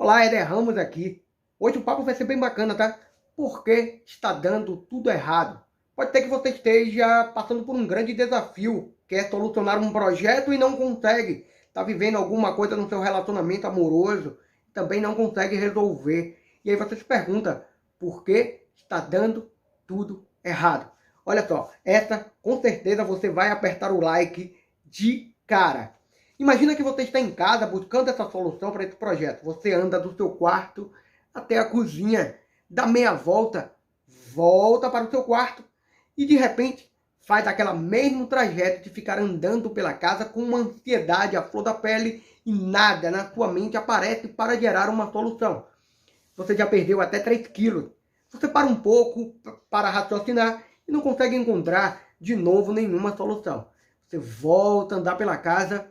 Olá, Éder Ramos aqui. Hoje o papo vai ser bem bacana, tá? Porque está dando tudo errado. Pode ser que você esteja passando por um grande desafio, quer solucionar um projeto e não consegue. Está vivendo alguma coisa no seu relacionamento amoroso, também não consegue resolver. E aí você se pergunta, por que está dando tudo errado? Olha só, essa com certeza você vai apertar o like de cara. Imagina que você está em casa buscando essa solução para esse projeto. Você anda do seu quarto até a cozinha, dá meia volta, volta para o seu quarto e de repente faz aquele mesmo trajeto de ficar andando pela casa com uma ansiedade à flor da pele e nada na sua mente aparece para gerar uma solução. Você já perdeu até 3 quilos. Você para um pouco para raciocinar e não consegue encontrar de novo nenhuma solução. Você volta a andar pela casa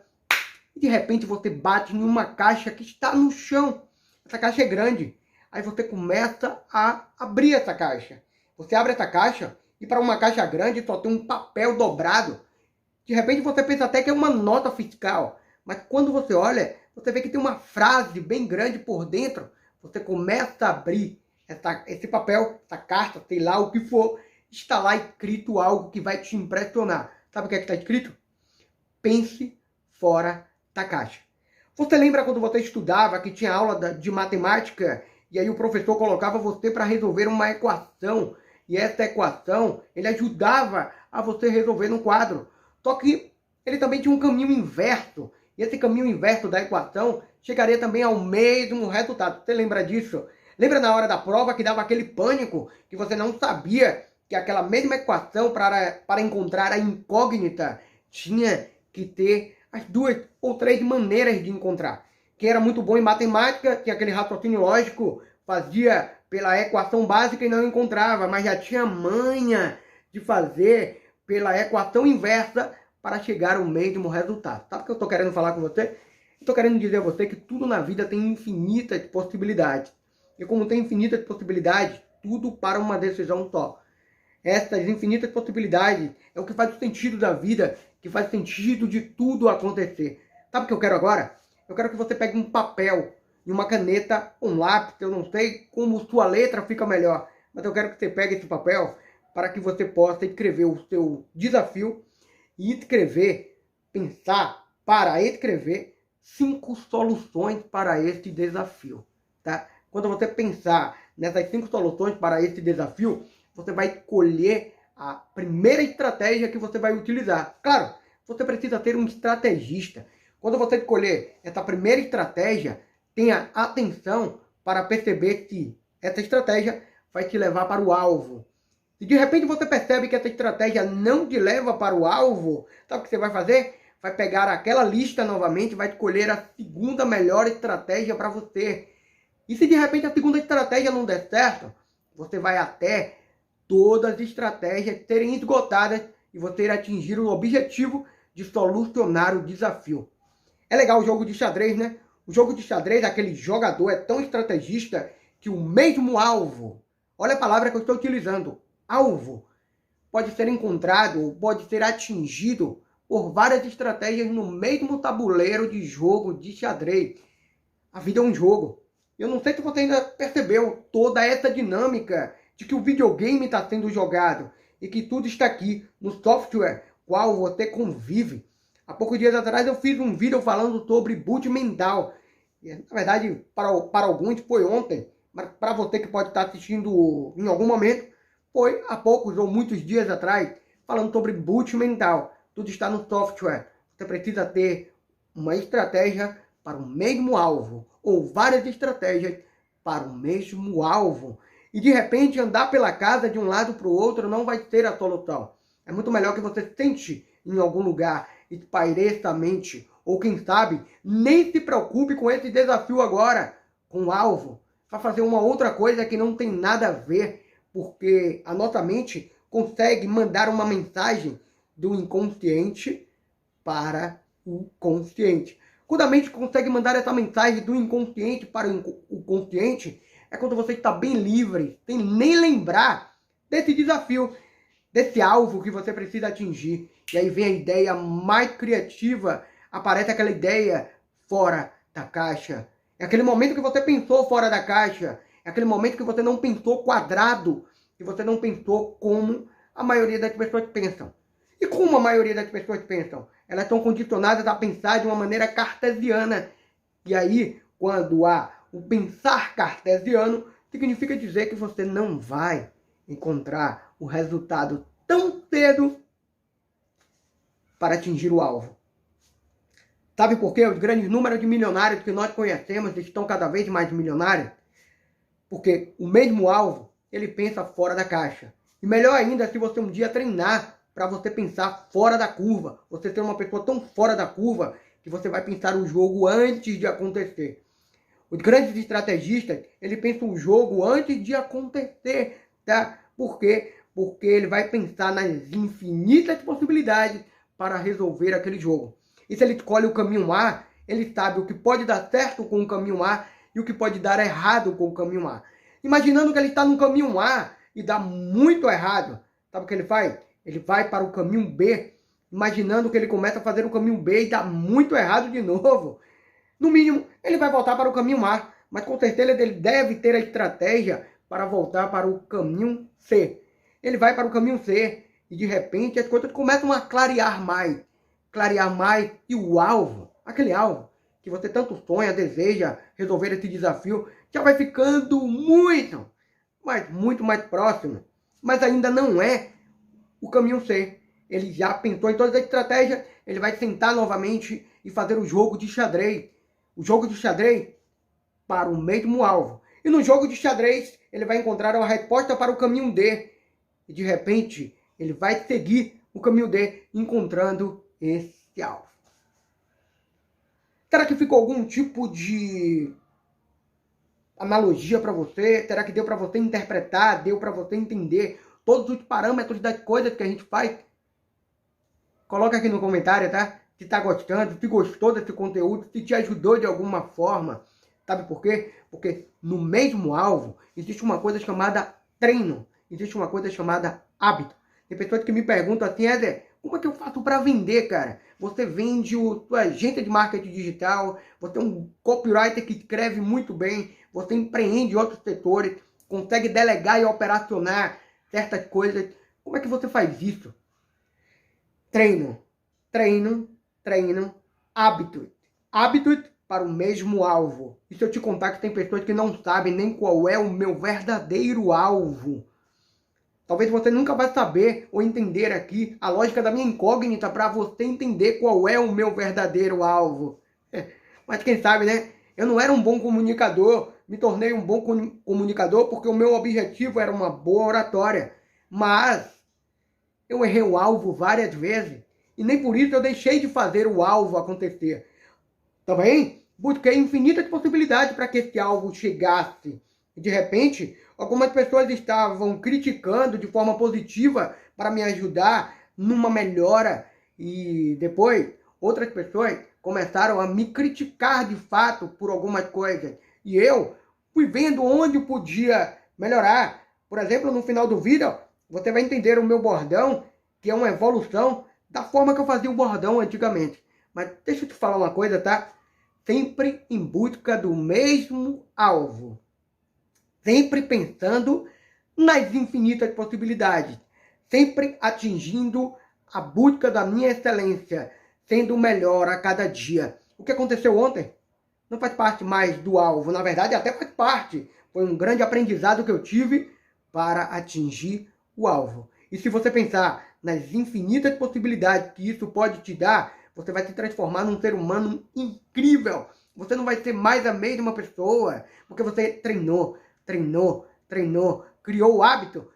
e de repente você bate em uma caixa que está no chão. Essa caixa é grande. Aí você começa a abrir essa caixa. Você abre essa caixa e para uma caixa grande só tem um papel dobrado. De repente você pensa até que é uma nota fiscal. Mas quando você olha, você vê que tem uma frase bem grande por dentro. Você começa a abrir esse papel, essa carta, sei lá o que for. Está lá escrito algo que vai te impressionar. Sabe o que é que está escrito? Pense fora da caixa. Você lembra quando você estudava que tinha aula de matemática e aí o professor colocava você para resolver uma equação e essa equação ele ajudava a você resolver no quadro. Só que ele também tinha um caminho inverso e esse caminho inverso da equação chegaria também ao mesmo resultado. Você lembra disso? Lembra na hora da prova que dava aquele pânico que você não sabia que aquela mesma equação para encontrar a incógnita tinha que ter as 2 ou 3 maneiras de encontrar. Quem era muito bom em matemática, tinha aquele raciocínio lógico, fazia pela equação básica e não encontrava, mas já tinha manha de fazer pela equação inversa para chegar ao mesmo resultado. Sabe o que eu estou querendo falar com você? Estou querendo dizer a você que tudo na vida tem infinitas possibilidades. E como tem infinitas possibilidades, tudo para uma decisão só. Essas infinitas possibilidades é o que faz o sentido da vida, que faz sentido de tudo acontecer. Sabe o que eu quero agora? Eu quero que você pegue um papel e uma caneta, um lápis, eu não sei como sua letra fica melhor, mas eu quero que você pegue esse papel para que você possa escrever o seu desafio e pensar para escrever 5 soluções para este desafio. Tá? Quando você pensar nessas 5 soluções para esse desafio, você vai escolher a primeira estratégia que você vai utilizar. Claro, você precisa ter um estrategista. Quando você escolher essa primeira estratégia, tenha atenção para perceber se essa estratégia vai te levar para o alvo. Se de repente você percebe que essa estratégia não te leva para o alvo, sabe o que você vai fazer? Vai pegar aquela lista novamente, vai escolher a segunda melhor estratégia para você. E se de repente a segunda estratégia não der certo, você vai até todas as estratégias serem esgotadas e você irá atingir o objetivo de solucionar o desafio. É legal o jogo de xadrez, né? O jogo de xadrez, aquele jogador é tão estrategista que o mesmo alvo, olha a palavra que eu estou utilizando, alvo, pode ser encontrado ou pode ser atingido por várias estratégias no mesmo tabuleiro de jogo de xadrez. A vida é um jogo. Eu não sei se você ainda percebeu toda essa dinâmica de que o videogame está sendo jogado e que tudo está aqui no software qual você convive. Há poucos dias atrás eu fiz um vídeo falando sobre boot mental. E, na verdade, para alguns foi ontem, mas para você que pode estar assistindo em algum momento, foi há poucos ou muitos dias atrás, falando sobre boot mental. Tudo está no software. Você precisa ter uma estratégia para o mesmo alvo, ou várias estratégias para o mesmo alvo. E de repente andar pela casa de um lado para o outro não vai ser a solução. É muito melhor que você sente em algum lugar, espaireça a mente, ou quem sabe, nem se preocupe com esse desafio agora, com o alvo. Vai fazer uma outra coisa que não tem nada a ver, porque a nossa mente consegue mandar uma mensagem do inconsciente para o consciente. Quando a mente consegue mandar essa mensagem do inconsciente para o consciente, é quando você está bem livre, sem nem lembrar desse desafio, desse alvo que você precisa atingir. E aí vem a ideia mais criativa, aparece aquela ideia fora da caixa. É aquele momento que você pensou fora da caixa. É aquele momento que você não pensou quadrado. Que você não pensou como a maioria das pessoas pensam. E como a maioria das pessoas pensam? Elas estão condicionadas a pensar de uma maneira cartesiana. E aí, quando há o pensar cartesiano, significa dizer que você não vai encontrar o resultado tão cedo para atingir o alvo. Sabe por quê? Os grandes números de milionários que nós conhecemos estão cada vez mais milionários. Porque o mesmo alvo, ele pensa fora da caixa. E melhor ainda, se você um dia treinar para você pensar fora da curva. Você ser uma pessoa tão fora da curva que você vai pensar o jogo antes de acontecer. Os grandes estrategistas, ele pensa o jogo antes de acontecer, tá? Por quê? Porque ele vai pensar nas infinitas possibilidades para resolver aquele jogo. E se ele escolhe o caminho A, ele sabe o que pode dar certo com o caminho A e o que pode dar errado com o caminho A. Imaginando que ele está no caminho A e dá muito errado, sabe o que ele faz? Ele vai para o caminho B, imaginando que ele começa a fazer o caminho B e dá muito errado de novo. No mínimo, ele vai voltar para o caminho A, mas com certeza ele deve ter a estratégia para voltar para o caminho C. Ele vai para o caminho C e de repente as coisas começam a clarear mais e o alvo, aquele alvo que você tanto sonha, deseja resolver esse desafio, já vai ficando muito mais próximo, mas ainda não é o caminho C. Ele já pensou em todas as estratégias, ele vai sentar novamente e fazer o jogo de xadrez. O jogo de xadrez para o mesmo alvo. E no jogo de xadrez, ele vai encontrar a resposta para o caminho D. E de repente, ele vai seguir o caminho D, encontrando esse alvo. Será que ficou algum tipo de analogia para você? Será que deu para você interpretar? Deu para você entender todos os parâmetros das coisas que a gente faz? Coloca aqui no comentário, tá? Se tá gostando, se gostou desse conteúdo, se te ajudou de alguma forma. Sabe por quê? Porque no mesmo alvo existe uma coisa chamada treino. Existe uma coisa chamada hábito. Tem pessoas que me perguntam assim, Éder, como é que eu faço para vender, cara? Você vende sua agência de marketing digital, você é um copywriter que escreve muito bem, você empreende em outros setores, consegue delegar e operacionar certas coisas. Como é que você faz isso? Treino, hábito. Hábito para o mesmo alvo. E se eu te contar que tem pessoas que não sabem nem qual é o meu verdadeiro alvo? Talvez você nunca vai saber ou entender aqui a lógica da minha incógnita para você entender qual é o meu verdadeiro alvo. Mas quem sabe, né? Eu não era um bom comunicador, me tornei um bom comunicador porque o meu objetivo era uma boa oratória. Mas eu errei o alvo várias vezes e nem por isso eu deixei de fazer o alvo acontecer. Também busquei infinitas possibilidades para que esse alvo chegasse. E de repente, algumas pessoas estavam criticando de forma positiva para me ajudar numa melhora. E depois, outras pessoas começaram a me criticar de fato por algumas coisas. E eu fui vendo onde podia melhorar. Por exemplo, no final do vídeo, você vai entender o meu bordão, que é uma evolução da forma que eu fazia o bordão antigamente. Mas deixa eu te falar uma coisa, tá? Sempre em busca do mesmo alvo. Sempre pensando nas infinitas possibilidades. Sempre atingindo a busca da minha excelência. Sendo melhor a cada dia. O que aconteceu ontem não faz parte mais do alvo. Na verdade, até faz parte. Foi um grande aprendizado que eu tive para atingir o alvo. E se você pensar nas infinitas possibilidades que isso pode te dar, você vai se transformar num ser humano incrível. Você não vai ser mais a mesma pessoa, porque você treinou, criou o hábito.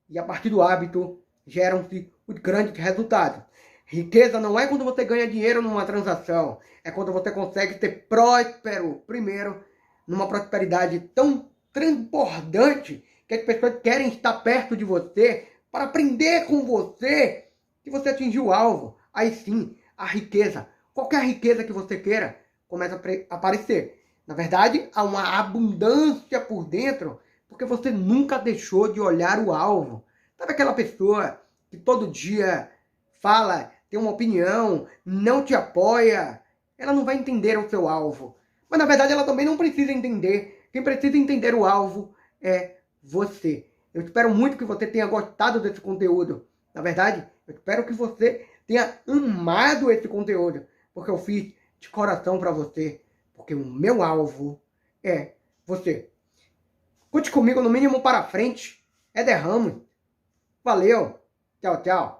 E a partir do hábito, geram-se os grandes resultados. Riqueza não é quando você ganha dinheiro numa transação. É quando você consegue ser próspero, primeiro, numa prosperidade tão transbordante que as pessoas querem estar perto de você para aprender com você que você atingiu o alvo. Aí sim, a riqueza, qualquer riqueza que você queira, começa a aparecer. Na verdade, há uma abundância por dentro, porque você nunca deixou de olhar o alvo. Sabe aquela pessoa que todo dia fala, tem uma opinião, não te apoia? Ela não vai entender o seu alvo. Mas na verdade ela também não precisa entender. Quem precisa entender o alvo é você. Eu espero muito que você tenha gostado desse conteúdo. Na verdade, eu espero que você tenha amado esse conteúdo. Porque eu fiz de coração para você. Porque o meu alvo é você. Conte comigo no mínimo para frente. É derrame. Valeu. Tchau, tchau.